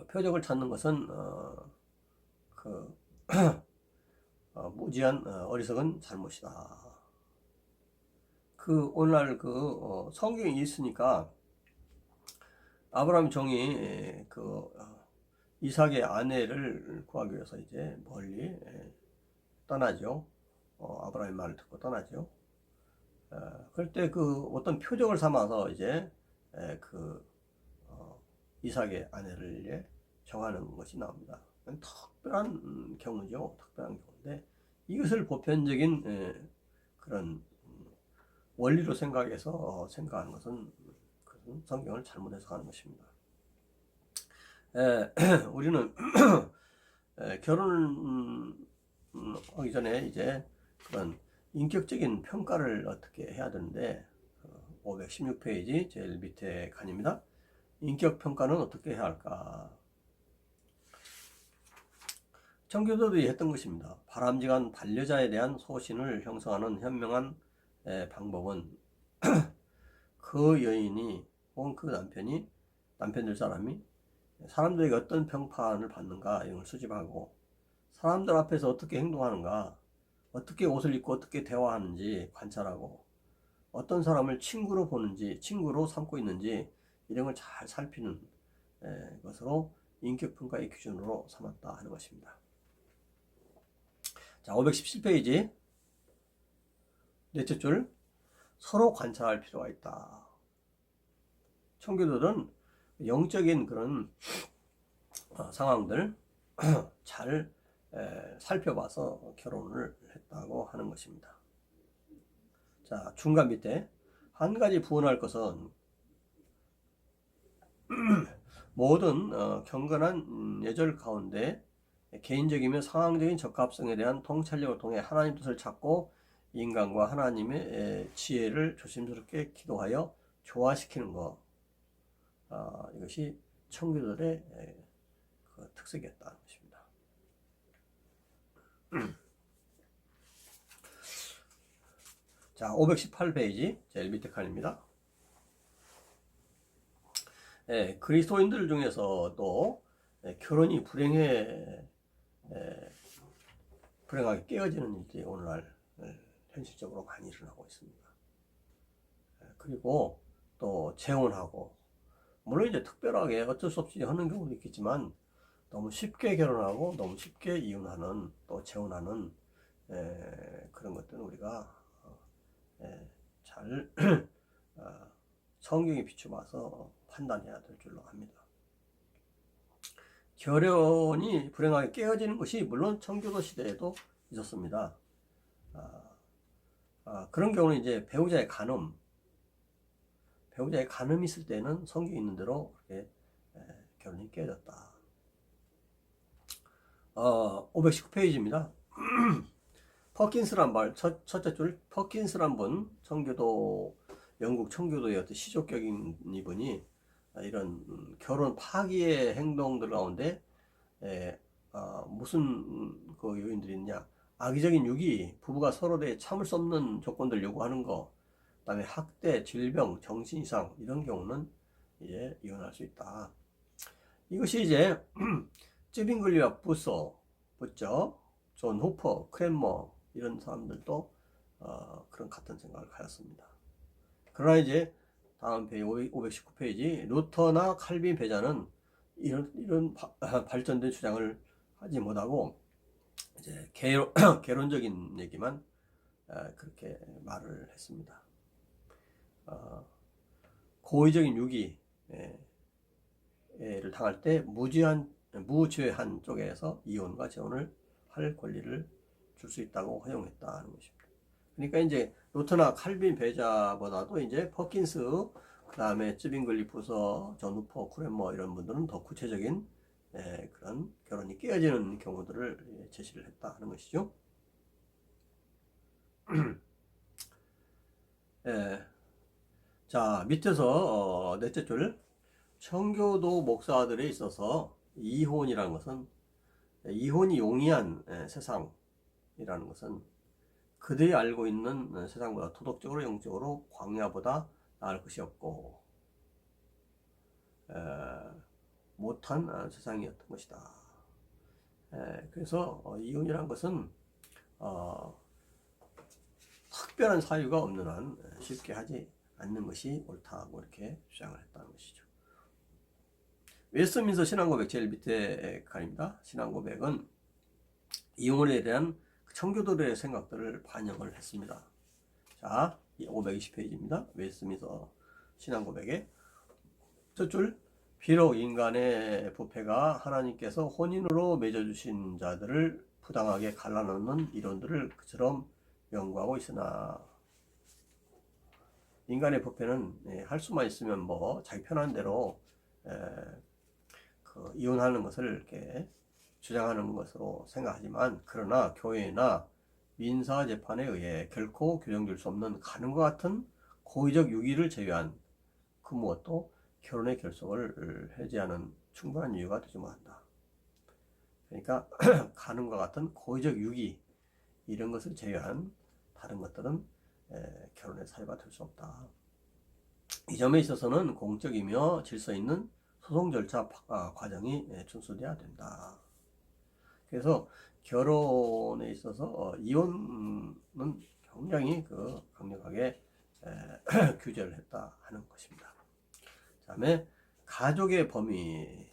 표적을 찾는 것은 무지한 어리석은 잘못이다. 오늘날 성경이 있으니까 아브라함 종이 이삭의 아내를 구하기 위해서 이제 멀리 떠나죠. 아브라함의 말을 듣고 떠나죠. 그럴 때 어떤 표적을 삼아서 이제 이삭의 아내를 이제 정하는 것이 나옵니다. 특별한 경우죠. 특별한 경우인데 이것을 보편적인 그런 원리로 생각해서 생각하는 것은 성경을 잘못 해석하는 것입니다. 우리는 결혼하기 전에 이제 그런 인격적인 평가를 어떻게 해야 되는데 516페이지 제일 밑에 칸입니다. 인격 평가는 어떻게 해야 할까? 청교도들이 했던 것입니다. 바람직한 반려자에 대한 소신을 형성하는 현명한 방법은 그 여인이 혹은 그 남편 될 사람이 사람들에게 어떤 평판을 받는가 이런 걸 수집하고 사람들 앞에서 어떻게 행동하는가, 어떻게 옷을 입고 어떻게 대화하는지 관찰하고 어떤 사람을 친구로 보는지, 친구로 삼고 있는지 이런 걸 잘 살피는 것으로 인격평가의 기준으로 삼았다 하는 것입니다. 자, 517페이지 넷째 줄, 서로 관찰할 필요가 있다. 청교도들은 영적인 그런 상황들 잘 살펴봐서 결혼을 했다고 하는 것입니다. 자, 중간 밑에 한 가지 부언할 것은 모든 경건한 예절 가운데 개인적이며 상황적인 적합성에 대한 통찰력을 통해 하나님 뜻을 찾고 인간과 하나님의 지혜를 조심스럽게 기도하여 조화시키는 것, 이것이 청교도들의 그 특색이었다는 것입니다. 자, 518페이지 제일 밑에 칸입니다. 그리스도인들 중에서도 결혼이 불행하게 깨어지는 일이 오늘날 현실적으로 많이 일어나고 있습니다. 그리고 또 재혼하고, 물론 이제 특별하게 어쩔 수 없이 하는 경우도 있겠지만 너무 쉽게 결혼하고 너무 쉽게 이혼하는, 또 재혼하는 그런 것들은 우리가 잘 성경에 비춰봐서 판단해야 될 줄로 압니다. 결혼이 불행하게 깨어지는 것이 물론 청교도 시대에도 있었습니다. 그런 경우는 이제 배우자의 간음이 있을 때는 성경에 있는 대로 그렇게 결혼이 깨어졌다. 519페이지입니다. 퍼킨스란 말, 첫째 줄, 퍼킨스란 분, 영국 청교도의 어떤 시족격인 이분이 이런 결혼 파기의 행동들 가운데 무슨 그 요인들이 있냐, 악의적인 유기, 부부가 서로 대해 참을 수 없는 조건들 요구하는 거, 그다음에 학대, 질병, 정신 이상 이런 경우는 이제 이혼할 수 있다. 이것이 이제 쯔빙글리와 부처, 존 후퍼, 크랜머 이런 사람들도 그런 같은 생각을 가졌습니다. 그러나 이제 다음 페이지 519페이지 루터나 칼빈 배자는 이런 발전된 주장을 하지 못하고 이제 개론적인 얘기만 그렇게 말을 했습니다. 고의적인 유기를 당할 때 무죄한 쪽에서 이혼과 재혼을 할 권리를 줄 수 있다고 허용했다는 것입니다. 그러니까 이제 루터나 칼빈 배자보다도 이제 퍼킨스, 그 다음에 쯔빙글리 부서, 존 후퍼, 크랜머 이런 분들은 더 구체적인 그런 결혼이 깨어지는 경우들을 제시를 했다 하는 것이죠. 자, 밑에서 넷째 줄, 청교도 목사들에 있어서 이혼이라는 것은, 이혼이 용이한 세상이라는 것은 그들이 알고 있는 세상보다 도덕적으로 영적으로 광야보다 나을 것이 없고 못한 세상이었던 것이다. 그래서 이혼이라는 것은 특별한 사유가 없는 한 쉽게 하지 않는 것이 옳다고 이렇게 주장을 했다는 것이죠. 웨스트민스터 신앙고백 제일 밑에 칸입니다. 신앙고백은 이혼에 대한 청교도들의 생각들을 반영을 했습니다. 자, 520페이지입니다. 웨스트민스터 신앙고백의 첫 줄, 비록 인간의 부패가 하나님께서 혼인으로 맺어주신 자들을 부당하게 갈라놓는 이론들을 그처럼 연구하고 있으나 인간의 부패는 할 수만 있으면 뭐 자기 편한 대로 그 이혼하는 것을 이렇게 주장하는 것으로 생각하지만, 그러나 교회나 민사 재판에 의해 결코 규정될 수 없는 가늠과 같은 고의적 유기를 제외한 그 무엇도 결혼의 결속을 해제하는 충분한 이유가 되지 못한다. 그러니까 가늠과 같은 고의적 유기, 이런 것을 제외한 다른 것들은 결혼의 사유가 될 수 없다. 이 점에 있어서는 공적이며 질서 있는 소송 절차 과정이 준수돼야 된다. 그래서 결혼에 있어서 이혼은 굉장히 강력하게 규제를 했다 하는 것입니다. 그 다음에 가족의 범위,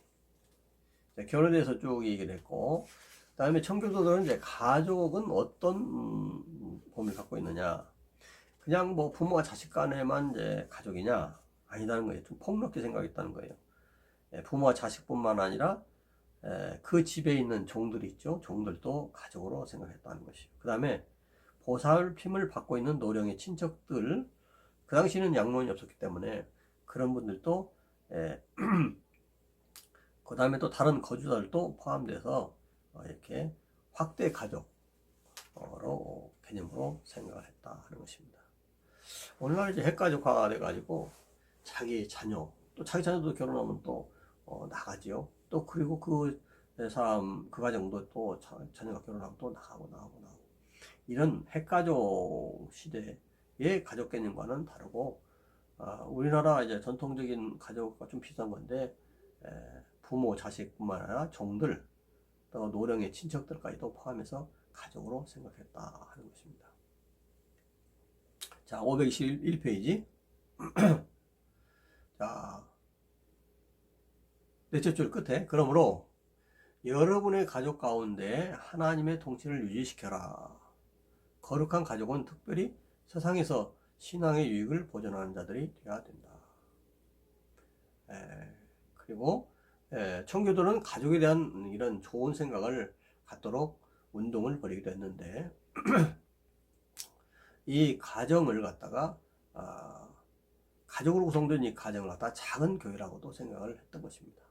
결혼에 대해서 쭉 얘기를 했고, 그 다음에 청교도들은 이제 가족은 어떤 범위를 갖고 있느냐, 그냥 뭐 부모와 자식 간에만 이제 가족이냐, 아니다는 거예요. 좀 폭넓게 생각했다는 거예요. 부모와 자식뿐만 아니라 그 집에 있는 종들이 있죠. 종들도 가족으로 생각했다는 것이요. 그 다음에 보살핌을 받고 있는 노령의 친척들, 그 당시에는 양로원이 없었기 때문에 그런 분들도 그 다음에 또 다른 거주자들도 포함돼서 이렇게 확대 가족으로 개념으로 생각을 했다 하는 것입니다. 오늘날 이제 핵가족화가 돼가지고 자기 자녀, 또 자기 자녀도 결혼하면 또 나가지요. 또 그리고 그 사람, 그 가정도 또 자녀가 결혼하면 또 나가고. 이런 핵가족 시대의 가족 개념과는 다르고, 우리나라 이제 전통적인 가족과 좀 비슷한 건데, 부모, 자식뿐만 아니라 종들, 또 노령의 친척들까지도 포함해서 가족으로 생각했다 하는 것입니다. 자, 521페이지. 자, 넷째 줄 끝에, 그러므로 여러분의 가족 가운데 하나님의 통치를 유지시켜라. 거룩한 가족은 특별히 세상에서 신앙의 유익을 보존하는 자들이 되어야 된다. 그리고 청교도는 가족에 대한 이런 좋은 생각을 갖도록 운동을 벌이기도 했는데, 이 가정을 갖다가 가족으로 구성된 이 가정을 갖다가 작은 교회라고도 생각을 했던 것입니다.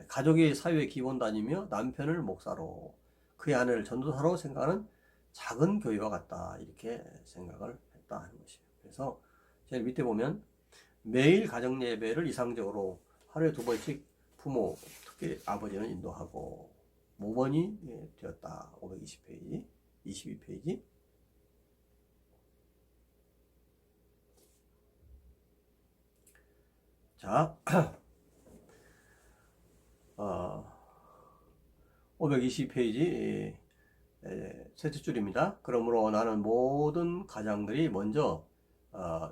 가족이 사회의 기본단이며 남편을 목사로, 그의 아내를 전도사로 생각하는 작은 교회와 같다, 이렇게 생각을 했다 하는 것이에요. 그래서 제일 밑에 보면 매일 가정 예배를 이상적으로 하루에 2번씩 부모, 특히 아버지는 인도하고 모범이 되었다. 520페이지, 22페이지. 자, 520페이지 셋째 줄입니다. 그러므로 나는 모든 가장들이 먼저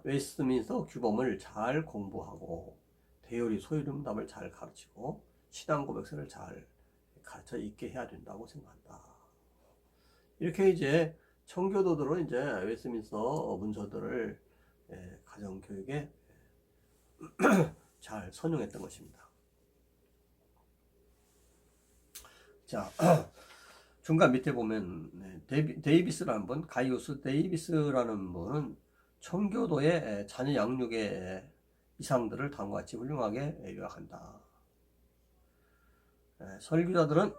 웨스트민스터 규범을 잘 공부하고 대요리 소유름답을 잘 가르치고 신앙 고백서를 잘 가르쳐 있게 해야 된다고 생각한다. 이렇게 이제 청교도들은 이제 웨스트민스터 문서들을 가정 교육에 잘 선용했던 것입니다. 자, 중간 밑에 보면 데이비스라는 분, 가이우스 데이비스라는 분은 청교도의 자녀 양육의 이상들을 다음과 같이 훌륭하게 요약한다. 설교자들은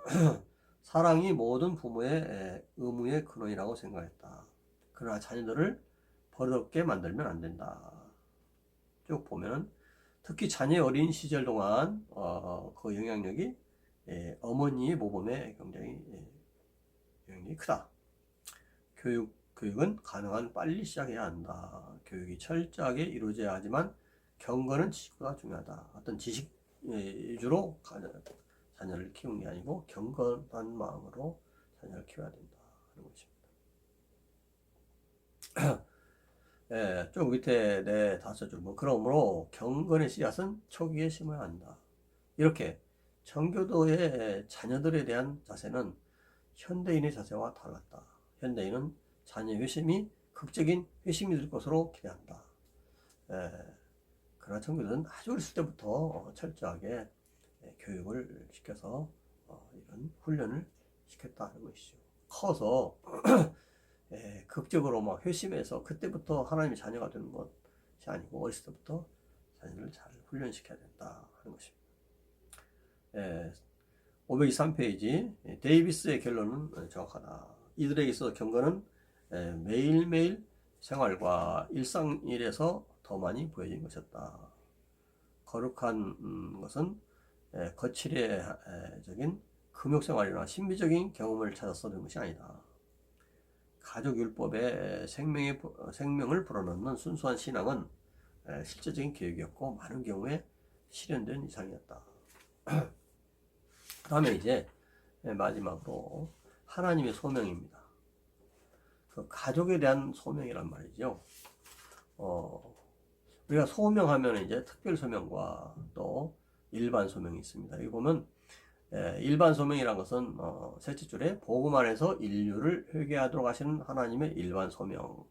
사랑이 모든 부모의 의무의 근원이라고 생각했다. 그러나 자녀들을 버릇없게 만들면 안 된다. 쭉 보면 특히 자녀의 어린 시절 동안 그 영향력이 어머니의 모범에 굉장히 영향이 크다. 교육은 가능한 빨리 시작해야 한다. 교육이 철저하게 이루어져야 하지만 경건은 지식보다 중요하다. 어떤 지식 위주로 자녀를 키우는 게 아니고 경건한 마음으로 자녀를 키워야 된다 하는 것입니다. 좀 밑에 5줄. 그러므로 경건의 씨앗은 초기에 심어야 한다. 이렇게 청교도의 자녀들에 대한 자세는 현대인의 자세와 달랐다. 현대인은 자녀 회심이 극적인 회심이 될 것으로 기대한다. 그러나 청교도는 아주 어렸을 때부터 철저하게 교육을 시켜서 이런 훈련을 시켰다는 것이죠. 커서 극적으로 막 회심해서 그때부터 하나님의 자녀가 되는 것이 아니고 어렸을 때부터 자녀를 잘 훈련시켜야 된다 하는 것입니다. 523페이지 데이비스의 결론은 정확하다. 이들에게 있어서 경건은 매일매일 생활과 일상일에서 더 많이 보여진 것이었다. 거룩한 것은 거칠애적인 금욕생활이나 신비적인 경험을 찾아서 된 것이 아니다. 가족율법에 생명을 불어넣는 순수한 신앙은 실제적인 계획이었고 많은 경우에 실현된 이상이었다. 그 다음에 이제 마지막으로 하나님의 소명입니다. 그 가족에 대한 소명이란 말이죠. 우리가 소명하면 이제 특별 소명과 또 일반 소명이 있습니다. 여기 보면 일반 소명이란 것은 셋째 줄에 복음 안에서 인류를 회개하도록 하시는 하나님의 일반 소명.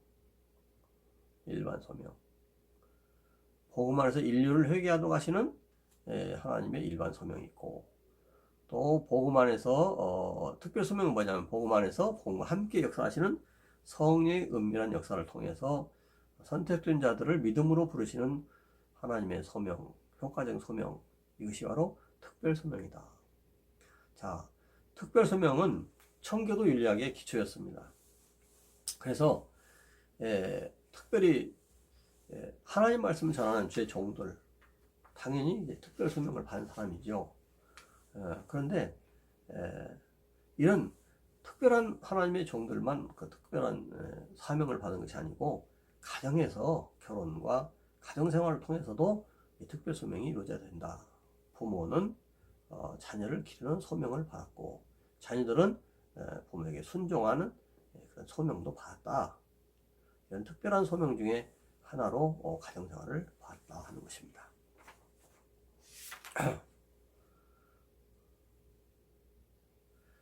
복음 안에서 인류를 회개하도록 하시는 하나님의 일반 소명이 있고, 또 복음 안에서 특별 소명은 뭐냐면 복음 안에서 복음과 함께 역사하시는 성령의 은밀한 역사를 통해서 선택된 자들을 믿음으로 부르시는 하나님의 소명, 효과적인 소명, 이것이 바로 특별 소명이다. 자, 특별 소명은 청교도 윤리학의 기초였습니다. 그래서 특별히 하나님 말씀을 전하는 주의 종들, 당연히 이제 특별 소명을 받은 사람이죠. 그런데 이런 특별한 하나님의 종들만 그 특별한 사명을 받은 것이 아니고, 가정에서 결혼과 가정생활을 통해서도 이 특별 소명이 이루어져야 된다. 부모는 자녀를 기르는 소명을 받았고, 자녀들은 부모에게 순종하는 그런 소명도 받았다. 이런 특별한 소명 중에 하나로 가정생활을 받았다 하는 것입니다.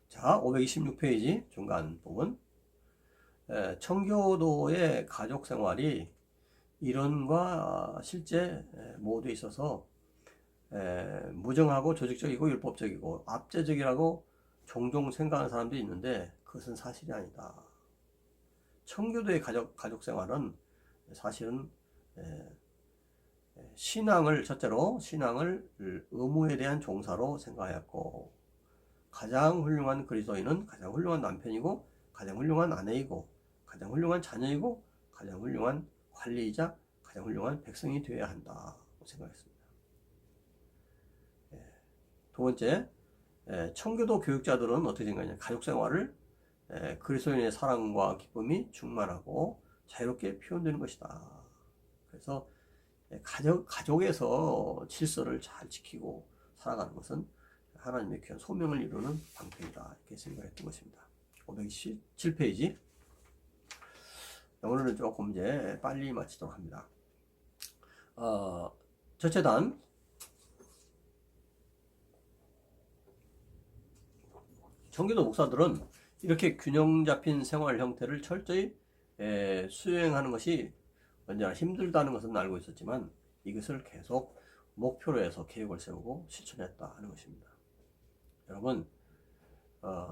자, 526페이지 중간 부분. 청교도의 가족생활이 이론과 실제 모두 있어서 무정하고 조직적이고 율법적이고 압제적이라고 종종 생각하는 사람도 있는데, 그것은 사실이 아니다. 청교도의 가족생활은 사실은 첫째로 신앙을 의무에 대한 종사로 생각하였고, 가장 훌륭한 그리스도인은 가장 훌륭한 남편이고, 가장 훌륭한 아내이고, 가장 훌륭한 자녀이고, 가장 훌륭한 관리이자 가장 훌륭한 백성이 되어야 한다고 생각했습니다. 두 번째, 청교도 교육자들은 어떻게 생각하냐? 가족생활을 그리스도인의 사랑과 기쁨이 충만하고 자유롭게 표현되는 것이다. 그래서 가족에서 질서를 잘 지키고 살아가는 것은 하나님의 귀한 소명을 이루는 방편이다, 이렇게 생각했던 것입니다. 527페이지. 오늘은 조금 이제 빨리 마치도록 합니다. 첫째 단, 청교도 목사들은 이렇게 균형 잡힌 생활 형태를 철저히 수행하는 것이 언제나 힘들다는 것은 알고 있었지만, 이것을 계속 목표로 해서 계획을 세우고 실천했다 하는 것입니다. 여러분,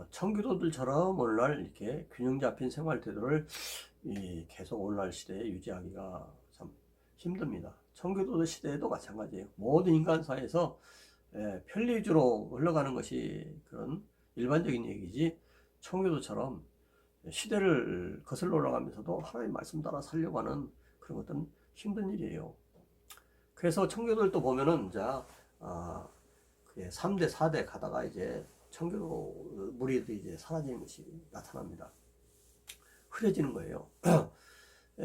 청교도들처럼 오늘날 이렇게 균형 잡힌 생활 태도를 계속 오늘날 시대에 유지하기가 참 힘듭니다. 청교도들 시대에도 마찬가지예요. 모든 인간사에서 편리 위주로 흘러가는 것이 그런 일반적인 얘기지, 청교도처럼 시대를 거슬러 올라가면서도 하나님 말씀 따라 살려고 하는 그런 것들은 힘든 일이에요. 그래서 청교도들도 보면은 그게 3대, 4대 가다가 이제 청교도 무리들이 이제 사라지는 것이 나타납니다. 흐려지는 거예요.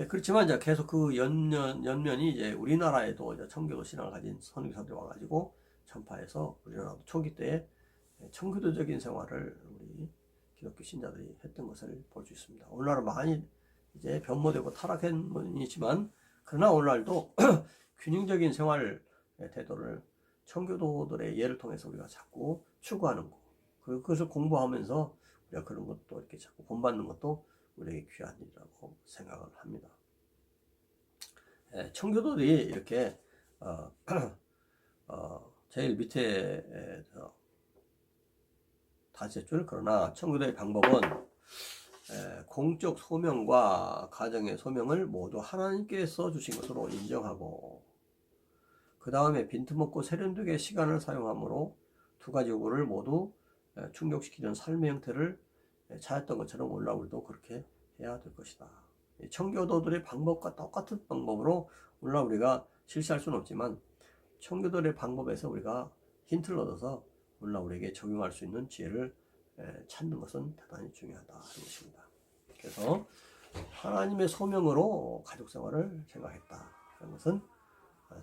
그렇지만 이제 계속 그 연면이 이제 우리나라에도 이제 청교도 신앙을 가진 선교사들이 와가지고 전파해서 우리나라도 초기 때에 청교도적인 생활을 우리 기독교 신자들이 했던 것을 볼 수 있습니다. 오늘날은 많이 이제 변모되고 타락한 분이지만, 그러나 오늘날도 균형적인 생활 태도를 청교도들의 예를 통해서 우리가 자꾸 추구하는 거, 그것을 공부하면서 우리가 그런 것도 이렇게 자꾸 본받는 것도 우리에게 귀한 일이라고 생각을 합니다. 청교도들이 이렇게 제일 밑에 다섯째 줄, 그러나 청교도의 방법은 공적 소명과 가정의 소명을 모두 하나님께서 주신 것으로 인정하고, 그 다음에 빈틈없고 세련되게 시간을 사용함으로 두 가지 요구를 모두 충족시키는 삶의 형태를 찾았던 것처럼 오늘날 우리도 그렇게 해야 될 것이다. 청교도들의 방법과 똑같은 방법으로 오늘날 우리가 실시할 수는 없지만 청교도의 방법에서 우리가 힌트를 얻어서 오늘날 우리에게 적용할 수 있는 지혜를 찾는 것은 대단히 중요하다 하는 것입니다. 그래서 하나님의 소명으로 가족 생활을 생각했다 하는 것은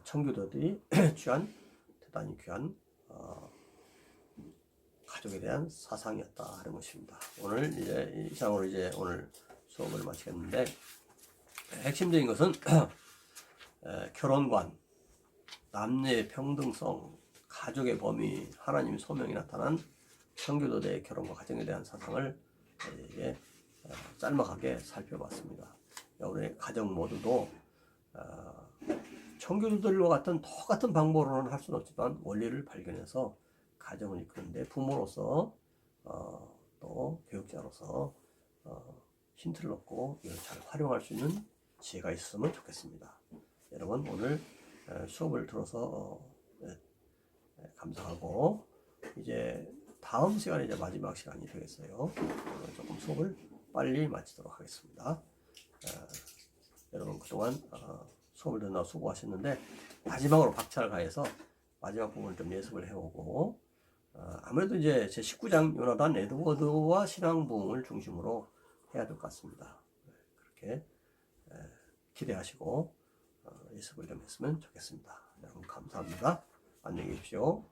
청교도들이 취한 대단히 귀한 가족에 대한 사상이었다 하는 것입니다. 오늘 이제 이상으로 이제 오늘 수업을 마치겠는데 핵심적인 것은 결혼관, 남녀의 평등성, 가족의 범위, 하나님의 소명이 나타난 청교도들의 결혼과 가정에 대한 사상을 짤막하게 살펴봤습니다. 우리 가정 모두도 청교도들과 같은 똑같은 방법으로는 할 수는 없지만 원리를 발견해서 가정을 이끄는데 부모로서 또 교육자로서 힌트를 얻고 이걸 잘 활용할 수 있는 지혜가 있었으면 좋겠습니다. 여러분 오늘 수업을 들어서 감사하고 이제 다음 시간에 이제 마지막 시간이 되겠어요. 조금 수업을 빨리 마치도록 하겠습니다. 여러분 그동안 수업을 듣느라 수고하셨는데 마지막으로 박차를 가해서 마지막 부분을 좀 예습을 해오고 아무래도 이제 제 19장 요나단 에드워드와 신앙 부흥을 중심으로 해야 될 것 같습니다. 그렇게 기대하시고 예습을 좀 했으면 좋겠습니다. 여러분 감사합니다. 안녕히 계십시오.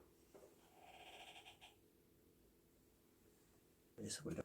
예습을 좀